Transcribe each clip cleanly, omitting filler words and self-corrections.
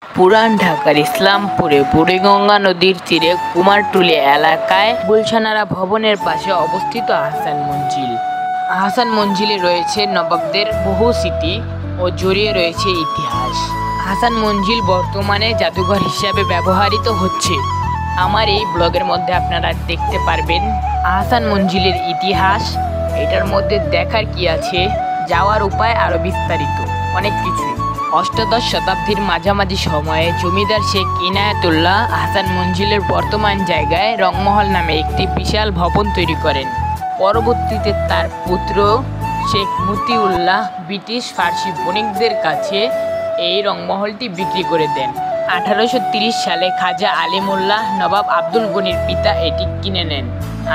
পুরান ঢাকার ইসলামপুরে বুড়িগঙ্গা নদীর তীরে কুমারটুলি এলাকায় গুলশানারা ভবনের পাশে অবস্থিত আহসান মঞ্জিল। আহসান মঞ্জিলে রয়েছে নবাবদের বহু স্মৃতি ও জড়িয়ে রয়েছে ইতিহাস। আহসান মঞ্জিল বর্তমানে জাদুঘর হিসাবে ব্যবহৃত হচ্ছে। আমার এই ব্লগের মধ্যে আপনারা দেখতে পারবেন আহসান মঞ্জিলের ইতিহাস, এটার মধ্যে দেখার কি আছে, যাওয়ার উপায় আরও বিস্তারিত অনেক কিছুই। অষ্টাদশ শতাব্দীর মাঝামাঝি সময়ে জমিদার শেখ ইনায়েতুল্লাহ আহসান মঞ্জিলের বর্তমান জায়গায় রংমহল নামে একটি বিশাল ভবন তৈরি করেন। পরবর্তীতে তার পুত্র শেখ মতিউল্লাহ ব্রিটিশ ফার্সি বণিকদের কাছে এই রংমহলটি বিক্রি করে দেন। 1830 সালে খাজা আলিমুল্লাহ নবাব আব্দুল গনির পিতা এটি কিনে নেন।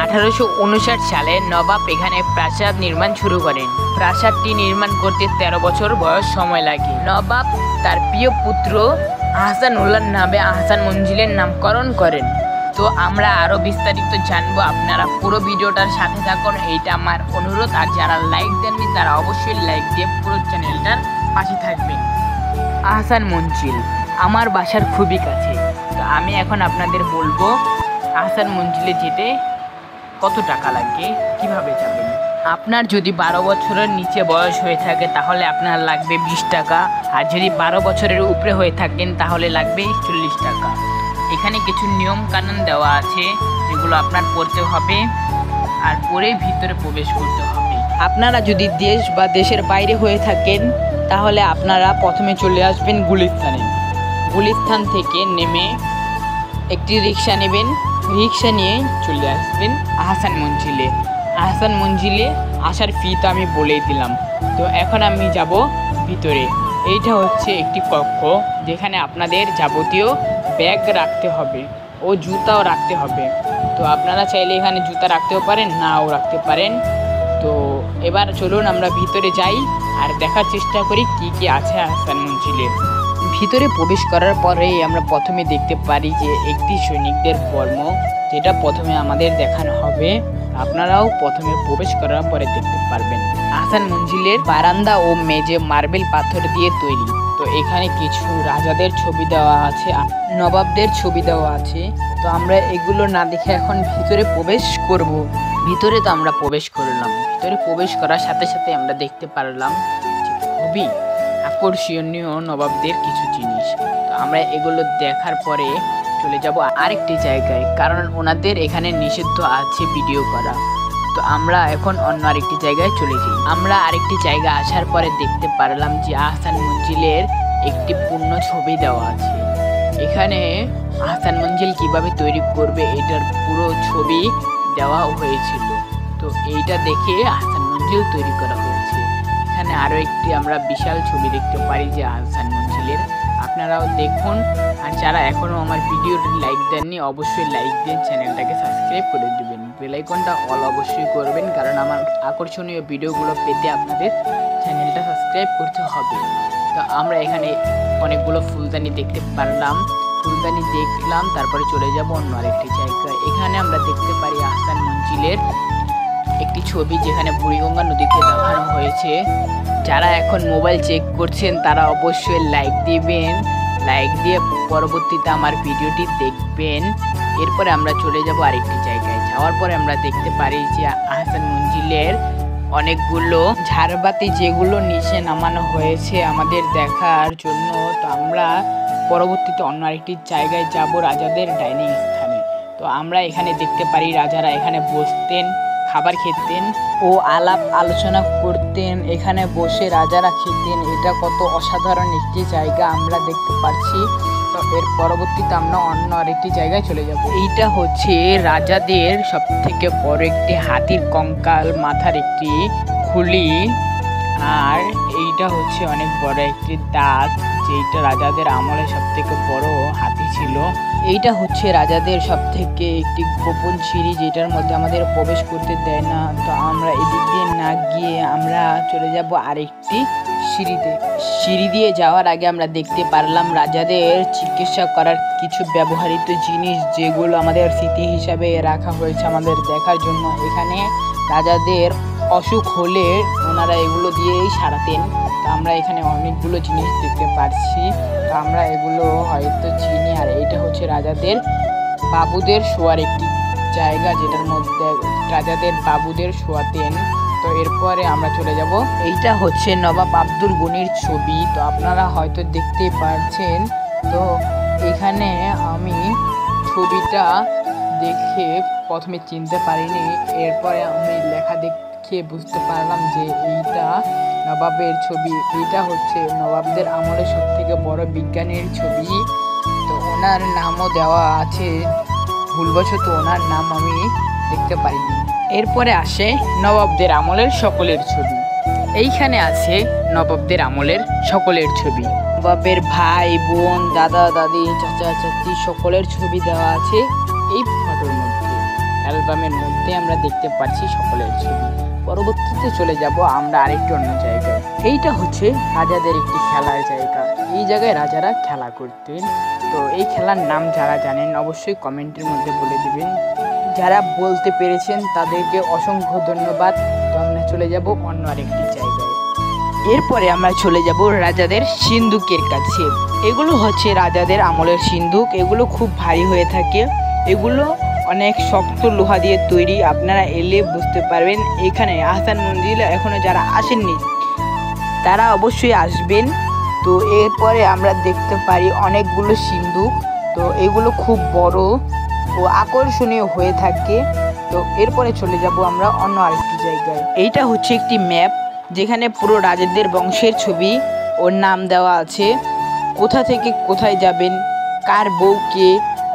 1859 সালে নবাব এখানে প্রাসাদ নির্মাণ শুরু করেন। প্রাসাদটি নির্মাণ করতে 13 বছর বয়স সময় লাগে। নবাব তার প্রিয় পুত্র আহসানুল্লাহর নামে আহসান মঞ্জিলের নামকরণ করেন। তো আমরা আরও বিস্তারিত জানবো, আপনারা পুরো ভিডিওটার সাথে থাকুন, এইটা আমার অনুরোধ। আর যারা লাইক দেননি তারা অবশ্যই লাইক দিয়ে পুরো চ্যানেলটার পাশে থাকবেন। আহসান মঞ্জিল আমার বাসার খুবই কাছে। তো আমি এখন আপনাদের বলবো আহসান মঞ্জিলে যেতে কত টাকা লাগে, কিভাবে যাবেন। আপনার যদি 12 বছরের নিচে বয়স হয়ে থাকে তাহলে আপনার লাগবে 20 টাকা, আর যদি 12 বছরের উপরে হয়ে থাকেন তাহলে লাগবে 40 টাকা। এখানে কিছু নিয়ম কানুন দেওয়া আছে যেগুলো আপনার পড়তে হবে আর পরে ভিতরে প্রবেশ করতে হবে। আপনারা যদি দেশ বা দেশের বাইরে হয়ে থাকেন তাহলে আপনারা প্রথমে চলে আসবেন গুলিস্তানে। গুলিস্তান থেকে নেমে একটি রিক্সা নেবেন, রিক্সা নিয়ে চলে আসবেন আহসান মঞ্জিলে। আহসান মঞ্জিলে আসার ফি তো আমি বলেই দিলাম। তো এখন আমি যাব ভিতরে। এইটা হচ্ছে একটি কক্ষ যেখানে আপনাদের যাবতীয় ব্যাগ রাখতে হবে ও জুতাও রাখতে হবে। তো আপনারা চাইলে এখানে জুতা রাখতেও পারেন, নাও রাখতে পারেন। তো এবার চলুন আমরা ভিতরে যাই আর দেখার চেষ্টা করি কি কি আছে আহসান মঞ্জিলে। ভিতরে প্রবেশ করার পরেই আমরা প্রথমে দেখতে পারি যে একটি সৈনিকদের কর্ম, যেটা প্রথমে আমাদের দেখানো হবে। আপনারাও প্রথমে প্রবেশ করার পরে দেখতে পারবেন। আহসান মঞ্জিলের বারান্দা ও মেঝে মার্বেল পাথর দিয়ে তৈরি। তো এখানে কিছু রাজাদের ছবি দেওয়া আছে, নবাবদের ছবি দেওয়া আছে। তো আমরা এগুলো না দেখে এখন ভিতরে প্রবেশ করব। ভিতরে তো আমরা প্রবেশ করলাম। ভিতরে প্রবেশ করার সাথে সাথে আমরা দেখতে পারলাম যে খুবই আকর্ষণীয় নবাবদের কিছু জিনিস। তো আমরা এগুলো দেখার পরে চলে যাব আরেকটি জায়গায়, কারণ ওনাদের এখানে নিষিদ্ধ আছে ভিডিও করা। তো আমরা এখন অন্য আরেকটি জায়গায় চলে যাই। আমরা আরেকটি জায়গা আসার পরে দেখতে পারলাম যে আহসান মঞ্জিলের একটি পূর্ণ ছবি দেওয়া আছে। এখানে আহসান মঞ্জিল কিভাবে তৈরি করবে এটার পুরো ছবি দেওয়া হয়েছিল। তো এইটা দেখে আহসান মঞ্জিল তৈরি করা হয়েছে। এখানে আরও একটি আমরা বিশাল ছবি দেখতে পারি যে আহসান মঞ্জিলের, আপনারাও দেখুন। আর যারা এখনও আমার ভিডিওটি লাইক দেননি অবশ্যই লাইক দিয়ে চ্যানেলটাকে সাবস্ক্রাইব করে দেবেন, বেল আইকনটা অল অবশ্যই করবেন, কারণ আমার আকর্ষণীয় ভিডিওগুলো পেতে আপনাদের চ্যানেলটা সাবস্ক্রাইব করতে হবে। তো আমরা এখানে অনেকগুলো ফুলদানি দেখতে পারলাম, ফুলদানি দেখলাম, তারপরে চলে যাব অন্য আরেকটি জায়গায়। এখানে আমরা দেখতে পারি আহসান মঞ্জিলের একটি ছবি যেখানে বুড়িগঙ্গা নদীকে দেখানো হয়েছে। যারা এখন মোবাইল চেক করছেন তারা অবশ্যই লাইক দিবেন, লাইক দিয়ে পরবর্তীতে আমার ভিডিওটি দেখবেন। এরপরে আমরা চলে যাব আরেকটি জায়গায়। যাওয়ার পরে আমরা দেখতে পারি যে আহসান মঞ্জিলের অনেকগুলো ঝাড়বাতি যেগুলো নিচে নামানো হয়েছে আমাদের দেখার জন্য। তো আমরা পরবর্তীতে অন্য আরেকটি জায়গায় যাব, রাজাদের ডাইনিং স্থানে। তো আমরা এখানে দেখতে পারি রাজারা এখানে বসতেন, খাবার খেতেন ও আলাপ আলোচনা করতেন। এখানে বসে রাজারা খেতেন। এটা কত অসাধারণ একটি জায়গা আমরা দেখতে পাচ্ছি। তো এর পরবর্তীতে আমরা অন্য আরেকটি জায়গায় চলে যাব। এইটা হচ্ছে রাজাদের সব থেকে বড় একটি হাতির কঙ্কাল, মাথার একটি খুলি, আর এইটা হচ্ছে অনেক বড় একটি দাঁত, যেটা রাজাদের আমলে সব থেকে বড় হাতি ছিল। এইটা হচ্ছে রাজাদের সব থেকে একটি গোপন সিঁড়ি, যেটার মধ্যে আমাদের প্রবেশ করতে দেয় না। তো আমরা এদিক দিয়ে না গিয়ে আমরা চলে যাব আরেকটি সিঁড়িতে। সিঁড়ি দিয়ে যাওয়ার আগে আমরা দেখতে পারলাম রাজাদের চিকিৎসা করার কিছু ব্যবহৃত জিনিস, যেগুলো আমাদের স্মৃতি হিসাবে রাখা হয়েছে আমাদের দেখার জন্য। এখানে রাজাদের অসুখ হলে ওনারা এগুলো দিয়েই সারাতেন। তো আমরা এখানে অনেকগুলো জিনিস দেখতে পাচ্ছি। তো আমরা এগুলো হয়তো চিনি। আর এইটা হচ্ছে রাজাদের বাবুদের শোয়ার একটি জায়গা, যেটার মধ্যে রাজাদের বাবুদের শোয়াতেন। তো এরপরে আমরা চলে যাব, এইটা হচ্ছে নবাব আব্দুল গনির ছবি। তো আপনারা হয়তো দেখতে পাচ্ছেন। তো এখানে আমি ছবিটা দেখে প্রথমে চিনতে পারিনি, এরপরে আমি লেখা দেখে বুঝতে পারলাম যে এইটা নবাবের ছবি। এইটা হচ্ছে নবাবদের আমলের সব থেকে বড় বিজ্ঞানীর ছবি। তো ওনার নামও দেওয়া আছে, ভুলবশত ওনার নাম আমি দেখতে পারিনি। এরপরে আসে নবাবদের আমলের সকলের ছবি। এইখানে আছে নবাবদের আমলের সকলের ছবি। নবাবের ভাই বোন, দাদা দাদি, চাচা চাচি সকলের ছবি দেওয়া আছে এই ফটোর মধ্যে। অ্যালবামের মধ্যে আমরা দেখতে পাচ্ছি সকলের ছবি। পরবর্তীতে চলে যাব আমরা আরেকটি অন্য জায়গায়। এইটা হচ্ছে রাজাদের একটি খেলার জায়গা। এই জায়গায় রাজারা খেলা করতেন। তো এই খেলার নাম যারা জানেন অবশ্যই কমেন্টের মধ্যে বলে দিবেন। যারা বলতে পেরেছেন তাদেরকে অসংখ্য ধন্যবাদ। তো আমরা চলে যাব অন্য আরেকটি জায়গায়। এরপরে আমরা চলে যাব রাজাদের সিন্দুকের কাছে। এগুলো হচ্ছে রাজাদের আমলের সিন্দুক। এগুলো খুব ভারী হয়ে থাকে, এগুলো অনেক শক্ত লোহা দিয়ে তৈরি। আপনারা এলে বুঝতে পারবেন। এখানে আহসান মঞ্জিলে এখনও যারা আসেননি তারা অবশ্যই আসবেন। তো এরপরে আমরা দেখতে পারি অনেকগুলো সিন্দুক। তো এগুলো খুব বড় ও আকর্ষণীয় হয়ে থাকে। তো এরপরে চলে যাব আমরা অন্য আরেকটি জায়গায়। এইটা হচ্ছে একটি ম্যাপ, যেখানে পুরো রাজাদের বংশের ছবি ওর নাম দেওয়া আছে। কোথা থেকে কোথায় যাবেন, কার বউকে,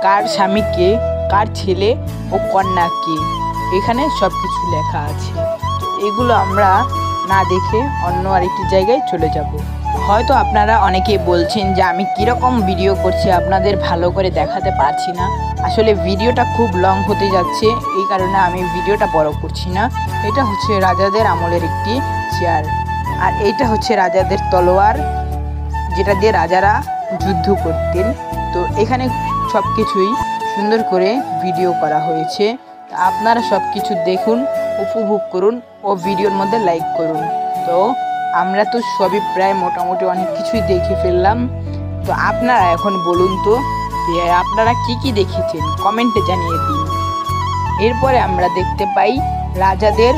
কার স্বামীকে, কার ছেলে ও কন্যাকে, এখানে সব কিছু লেখা আছে। তো এগুলো আমরা না দেখে অন্য আরেকটি জায়গায় চলে যাব। হয়তো আপনারা অনেকেই বলছেন যে আমি কীরকম ভিডিও করছি, আপনাদের ভালো করে দেখাতে পারছি না। আসলে ভিডিওটা খুব লং হতে যাচ্ছে, এই কারণে আমি ভিডিওটা বড় করছি না। এটা হচ্ছে রাজাদের আমলের একটি চেয়ার, আর এইটা হচ্ছে রাজাদের তলোয়ার, যেটা দিয়ে রাজারা যুদ্ধ করতেন। তো এখানে সব কিছুই সুন্দর করে ভিডিও করা হয়েছে। আপনারা সব কিছু দেখুন, উপভোগ করুন ও ভিডিওর মধ্যে লাইক করুন। তো আমরা তো সবই প্রায় মোটামুটি অনেক কিছুই দেখে ফেললাম। তো আপনারা এখন বলুন তো আপনারা কি দেখেছেন, কমেন্টে জানিয়ে দিন। এরপরে আমরা দেখতে পাই রাজাদের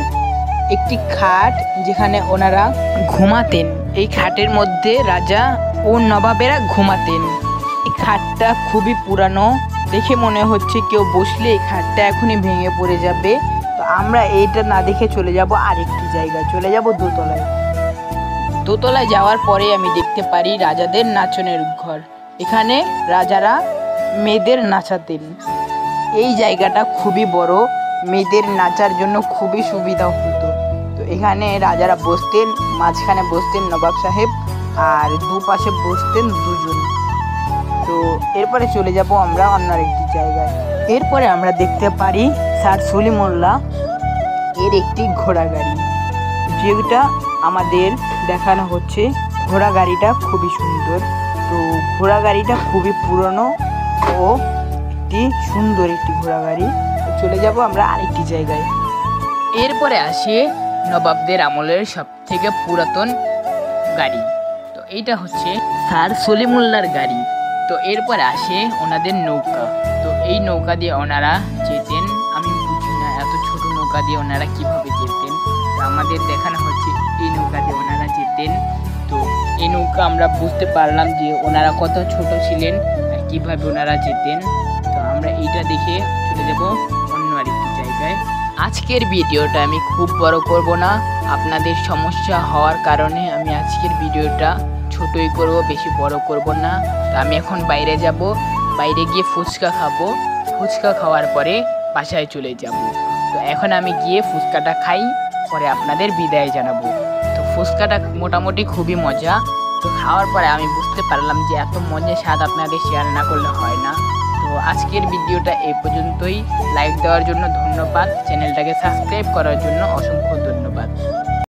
একটি খাট, যেখানে ওনারা ঘুমাতেন। এই খাটের মধ্যে রাজা ও নবাবেরা ঘুমাতেন। এই খাটটা খুবই পুরানো, দেখে মনে হচ্ছে কেউ বসলে এই খাটটা এখনই ভেঙে পড়ে যাবে। তো আমরা এইটা না দেখে চলে যাব আরেকটি জায়গায়, চলে যাব দোতলায়। দোতলায় যাওয়ার পরে আমি দেখতে পারি রাজাদের নাচনের ঘর। এখানে রাজারা মেয়েদের নাচাতেন। এই জায়গাটা খুবই বড়, মেয়েদের নাচার জন্য খুবই সুবিধা হতো। তো এখানে রাজারা বসতেন, মাঝখানে বসতেন নবাব সাহেব, আর দুপাশে বসতেন দুজন। তো এরপরে চলে যাব আমরা অন্য আরেকটি জায়গায়। এরপরে আমরা দেখতে পারি স্যার সলিমুল্লাহ এর একটি ঘোড়া গাড়ি, যেটা আমাদের দেখানো হচ্ছে। ঘোড়া গাড়িটা খুবই সুন্দর। তো ঘোড়া গাড়িটা খুবই পুরনো ও একটি সুন্দর একটি ঘোড়া গাড়ি। চলে যাব আমরা আরেকটি জায়গায়। এরপরে আসে নবাবদের আমলের সব থেকে পুরাতন গাড়ি। তো এইটা হচ্ছে স্যার সলিমুল্লাহর গাড়ি। তো এরপরে আসে ওনাদের নৌকা। তো এই নৌকা দিয়ে ওনারা যেতেন। আমি বুঝি না এত ছোট নৌকা দিয়ে ওনারা কিভাবে যেতেন। তো আমাদের দেখানো হচ্ছে এই নৌকা দিয়ে ওনারা যেতেন। তো এই নৌকা আমরা বুঝতে পারলাম যে ওনারা কত ছোট ছিলেন আর কিভাবে ওনারা যেতেন। তো আমরা এইটা দেখে চলে যাব অন্য আরেকটি জায়গায়। আজকের ভিডিওটা আমি খুব বড় করব না, আপনাদের সমস্যা হওয়ার কারণে আমি আজকের ভিডিওটা ছোটই করব, বেশি বড় করব না। তো আমি এখন বাইরে যাব, বাইরে গিয়ে ফুচকা খাবো। ফুচকা খাওয়ার পরে বাসায় চলে যাব। তো এখন আমি গিয়ে ফুচকাটা খাই, পরে আপনাদের বিদায় জানাবো। তো ফুচকাটা মোটামুটি খুবই মজা। তো খাওয়ার পরে আমি বুঝতে পারলাম যে এত মজার স্বাদ আপনাদের শেয়ার না করলে হয় না। তো আজকের ভিডিওটা এই পর্যন্তই। লাইক দেওয়ার জন্য ধন্যবাদ, চ্যানেলটাকে সাবস্ক্রাইব করার জন্য অসংখ্য ধন্যবাদ।